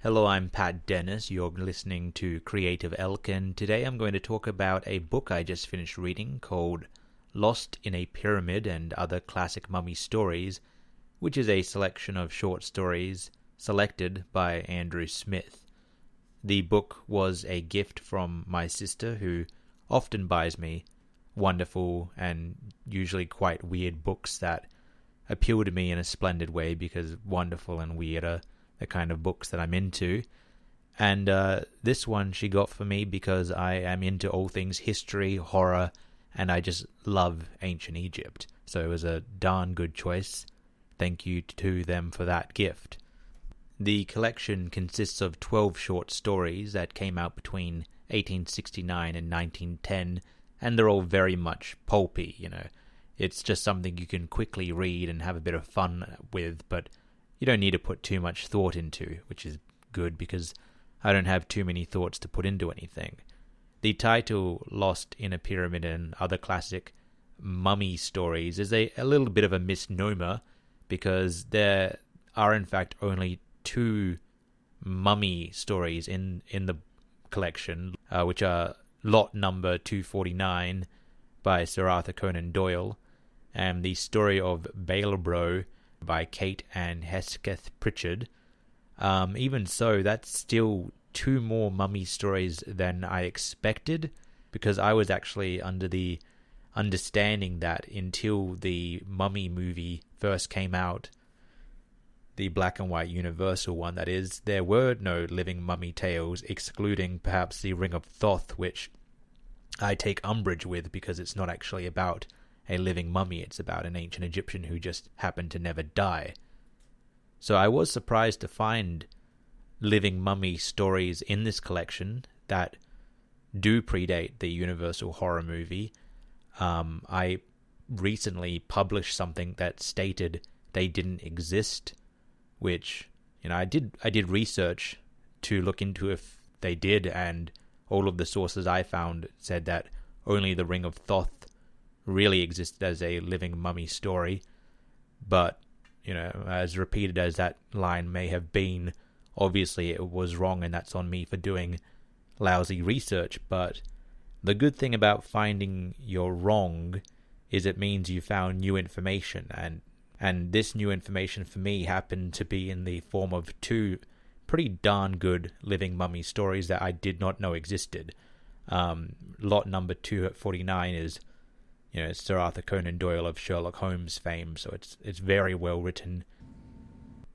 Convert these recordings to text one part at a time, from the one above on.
Hello, I'm Pat Dennis. You're listening to Creative Elk, and today I'm going to talk about a book I just finished reading called Lost in a Pyramid and Other Classic Mummy Stories, which is a selection of short stories selected by Andrew Smith. The book was a gift from my sister, who often buys me wonderful and usually quite weird books that appeal to me in a splendid way, because wonderful and weird are the kind of books that I'm into. And this one she got for me because I am into all things history, horror, and I just love ancient Egypt. So it was a darn good choice. Thank you to them for that gift. The collection consists of 12 short stories that came out between 1869 and 1910, and they're all very much pulpy, It's just something you can quickly read and have a bit of fun with, but you don't need to put too much thought into, which is good because I don't have too many thoughts to put into anything. The title, Lost in a Pyramid and Other Classic Mummy Stories, is a little bit of a misnomer, because there are in fact only 2 mummy stories in the collection, which are lot number 249 by Sir Arthur Conan Doyle, and the story of Bailbro by Kate and Hesketh Pritchard. Even so, that's still 2 more mummy stories than I expected, because I was actually under the understanding that until the Mummy movie first came out, the black and white Universal one that is, there were no living mummy tales, excluding perhaps the Ring of Thoth, which I take umbrage with because it's not actually about a living mummy, it's about an ancient Egyptian who just happened to never die. So I was surprised to find living mummy stories in this collection that do predate the Universal horror movie. I recently published something that stated they didn't exist, which, I did research to look into if they did, and all of the sources I found said that only the Ring of Thoth really existed as a living mummy story. But, as repeated as that line may have been, obviously it was wrong, and that's on me for doing lousy research. But the good thing about finding you're wrong is it means you found new information, and this new information for me happened to be in the form of 2 pretty darn good living mummy stories that I did not know existed. Lot number 249 is, Sir Arthur Conan Doyle of Sherlock Holmes fame, so it's very well written.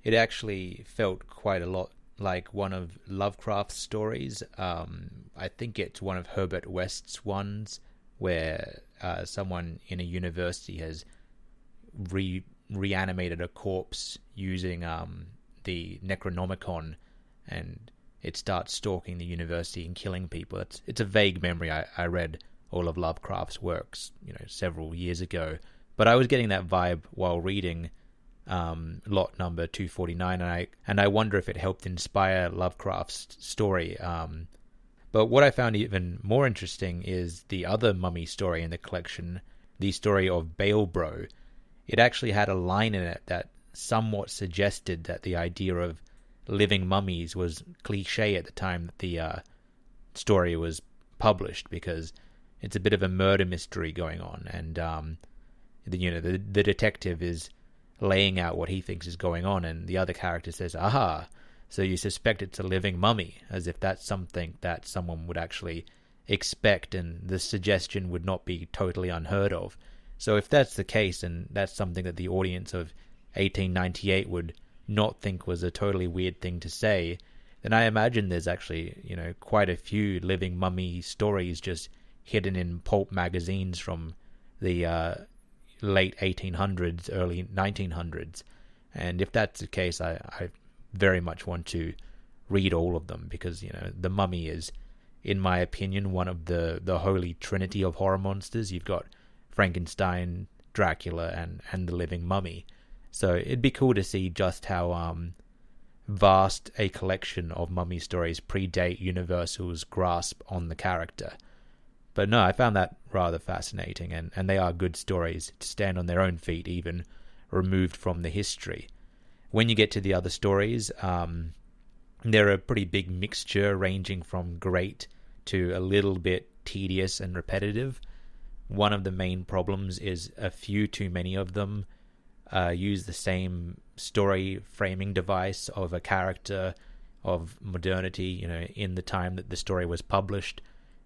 It actually felt quite a lot like one of Lovecraft's stories. I think it's one of Herbert West's ones, where someone in a university has reanimated a corpse using the Necronomicon, and it starts stalking the university and killing people. It's a vague memory. I read all of Lovecraft's works, several years ago, but I was getting that vibe while reading lot number 249, and I wonder if it helped inspire Lovecraft's story. But what I found even more interesting is the other mummy story in the collection, the story of Bailbro. It actually had a line in it that somewhat suggested that the idea of living mummies was cliche at the time that the story was published, because it's a bit of a murder mystery going on, and the detective is laying out what he thinks is going on, and the other character says, "Aha, so you suspect it's a living mummy," as if that's something that someone would actually expect, and the suggestion would not be totally unheard of. So if that's the case, and that's something that the audience of 1898 would not think was a totally weird thing to say, then I imagine there's actually, quite a few living mummy stories just hidden in pulp magazines from the late 1800s, early 1900s. And if that's the case, I very much want to read all of them, because, The Mummy is, in my opinion, one of the holy trinity of horror monsters. You've got Frankenstein, Dracula, and the living mummy. So it'd be cool to see just how vast a collection of mummy stories predate Universal's grasp on the character. But no, I found that rather fascinating, and they are good stories to stand on their own feet, even removed from the history. When you get to the other stories, They're a pretty big mixture, ranging from great to a little bit tedious and repetitive. One of the main problems is a few too many of them use the same story framing device of a character of modernity, in the time that the story was published,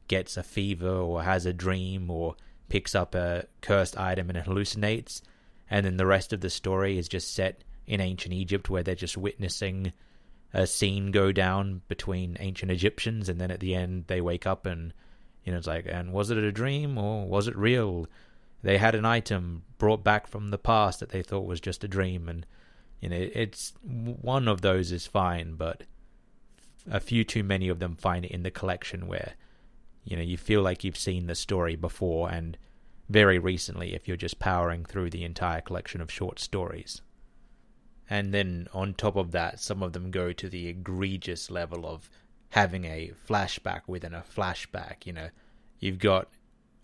gets a fever or has a dream or picks up a cursed item and hallucinates, and then the rest of the story is just set in ancient Egypt, where they're just witnessing a scene go down between ancient Egyptians, and then at the end they wake up and it's like, and was it a dream or was it real? They had an item brought back from the past that they thought was just a dream, and it's one of those is fine, but a few too many of them find it in the collection where you feel like you've seen the story before, and very recently if you're just powering through the entire collection of short stories. And then on top of that, some of them go to the egregious level of having a flashback within a flashback. You've got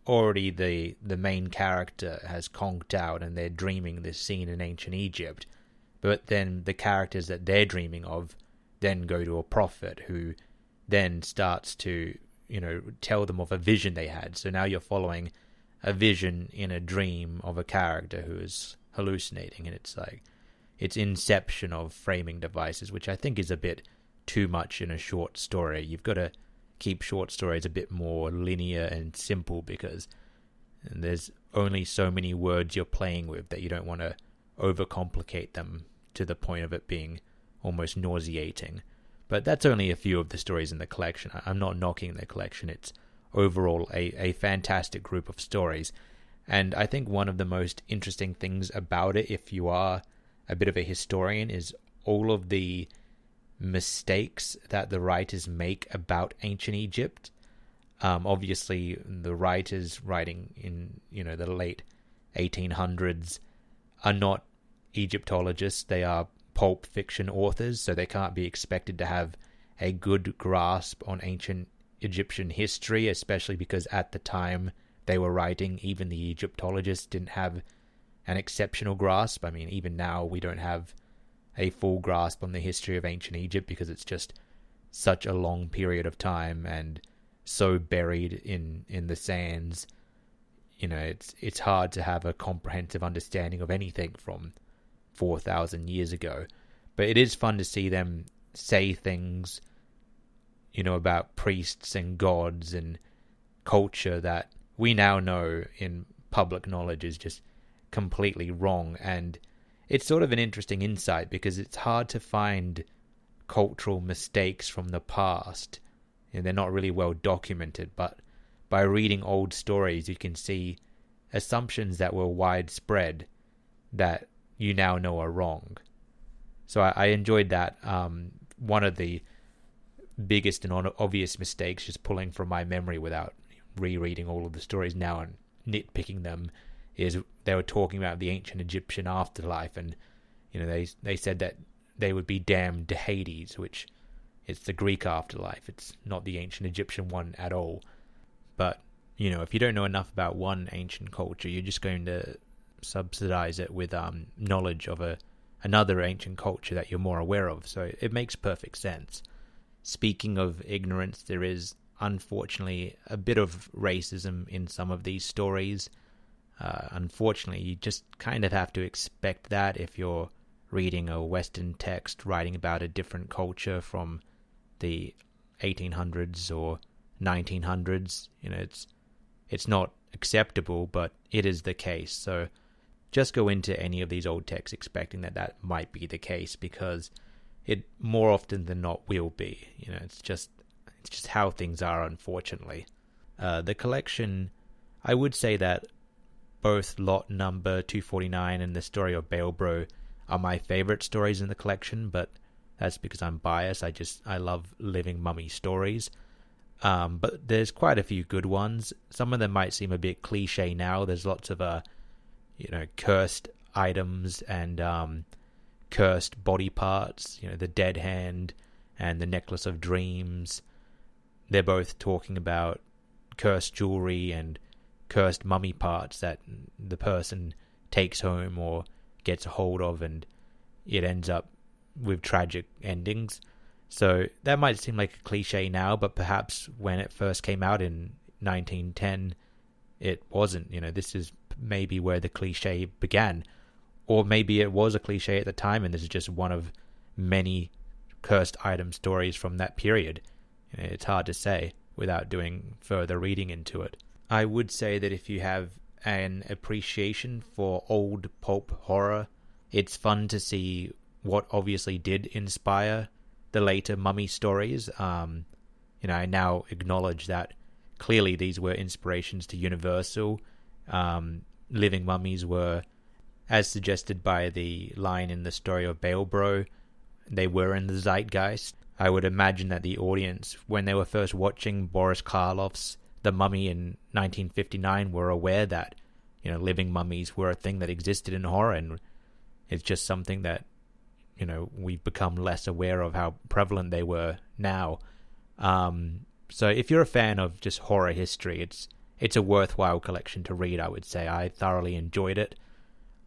already the main character has conked out and they're dreaming this scene in ancient Egypt, but then the characters that they're dreaming of then go to a prophet who then starts to tell them of a vision they had. So now you're following a vision in a dream of a character who is hallucinating, and it's like, it's inception of framing devices, which I think is a bit too much in a short story. You've got to keep short stories a bit more linear and simple, because there's only so many words you're playing with that you don't want to overcomplicate them to the point of it being almost nauseating. But that's only a few of the stories in the collection. I'm not knocking the collection. It's overall a fantastic group of stories. And I think one of the most interesting things about it, if you are a bit of a historian, is all of the mistakes that the writers make about ancient Egypt. Obviously, the writers writing in the late 1800s are not Egyptologists. They are pulp fiction authors, so they can't be expected to have a good grasp on ancient Egyptian history, especially because at the time they were writing, even the Egyptologists didn't have an exceptional grasp. I mean, even now we don't have a full grasp on the history of ancient Egypt because it's just such a long period of time and so buried in the sands. It's hard to have a comprehensive understanding of anything from 4,000 years ago. But it is fun to see them say things, about priests and gods and culture that we now know in public knowledge is just completely wrong. And it's sort of an interesting insight because it's hard to find cultural mistakes from the past, and they're not really well documented, but by reading old stories you can see assumptions that were widespread that you now know are wrong. So I enjoyed that. One of the biggest and obvious mistakes, just pulling from my memory without rereading all of the stories now and nitpicking them, is they were talking about the ancient Egyptian afterlife, and they said that they would be damned to Hades, which it's the Greek afterlife. It's not the ancient Egyptian one at all. But if you don't know enough about one ancient culture, you're just going to subsidize it with knowledge of another ancient culture that you're more aware of. So it makes perfect sense. Speaking of ignorance, there is unfortunately a bit of racism in some of these stories. Unfortunately, you just kind of have to expect that if you're reading a Western text writing about a different culture from the 1800s or 1900s. It's not acceptable, but it is the case. So just go into any of these old texts expecting that might be the case, because it more often than not will be. It's just how things are, unfortunately. The collection, I would say that both lot number 249 and the story of Baelbro are my favorite stories in the collection, but that's because I'm biased. I love living mummy stories. But there's quite a few good ones. Some of them might seem a bit cliche now. There's lots of cursed items and cursed body parts, the dead hand and the necklace of dreams. They're both talking about cursed jewelry and cursed mummy parts that the person takes home or gets a hold of, and it ends up with tragic endings. So that might seem like a cliche now, but perhaps when it first came out in 1910, it wasn't. This is maybe where the cliche began. Or maybe it was a cliche at the time, and this is just one of many cursed item stories from that period. It's hard to say without doing further reading into it. I would say that if you have an appreciation for old pulp horror, it's fun to see what obviously did inspire the later mummy stories. I now acknowledge that clearly these were inspirations to Universal. Living mummies were, as suggested by the line in the story of Bale, they were in the zeitgeist. I would imagine that the audience, when they were first watching Boris Karloff's The Mummy in 1959, were aware that, living mummies were a thing that existed in horror, and it's just something that, we've become less aware of how prevalent they were now. So if you're a fan of just horror history, it's a worthwhile collection to read, I would say. I thoroughly enjoyed it.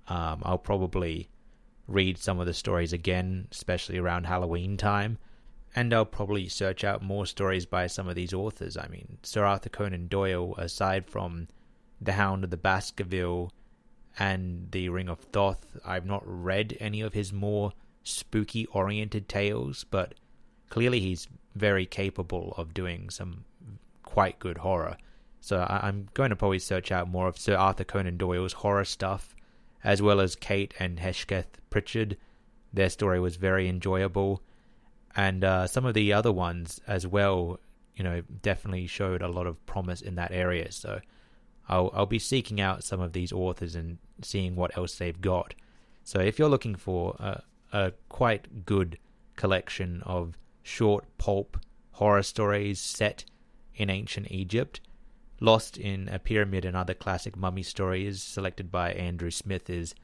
I'll probably read some of the stories again, especially around Halloween time. And I'll probably search out more stories by some of these authors. I mean, Sir Arthur Conan Doyle, aside from The Hound of the Baskerville and The Ring of Thoth, I've not read any of his more spooky-oriented tales, but clearly he's very capable of doing some quite good horror. So I'm going to probably search out more of Sir Arthur Conan Doyle's horror stuff, as well as Kate and Hesketh Pritchard. Their story was very enjoyable. And some of the other ones as well, definitely showed a lot of promise in that area. So I'll be seeking out some of these authors and seeing what else they've got. So if you're looking for a quite good collection of short pulp horror stories set in ancient Egypt, Lost in a Pyramid and Other Classic Mummy Stories, selected by Andrew Smith, is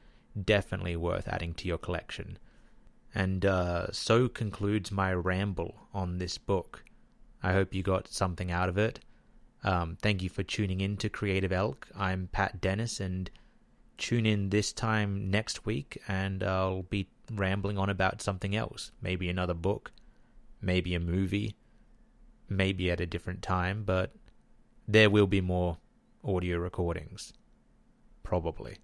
definitely worth adding to your collection. And so concludes my ramble on this book. I hope you got something out of it. Thank you for tuning in to Creative Elk. I'm Pat Dennis, and tune in this time next week, and I'll be rambling on about something else. Maybe another book, maybe a movie, maybe at a different time, but there will be more audio recordings. Probably.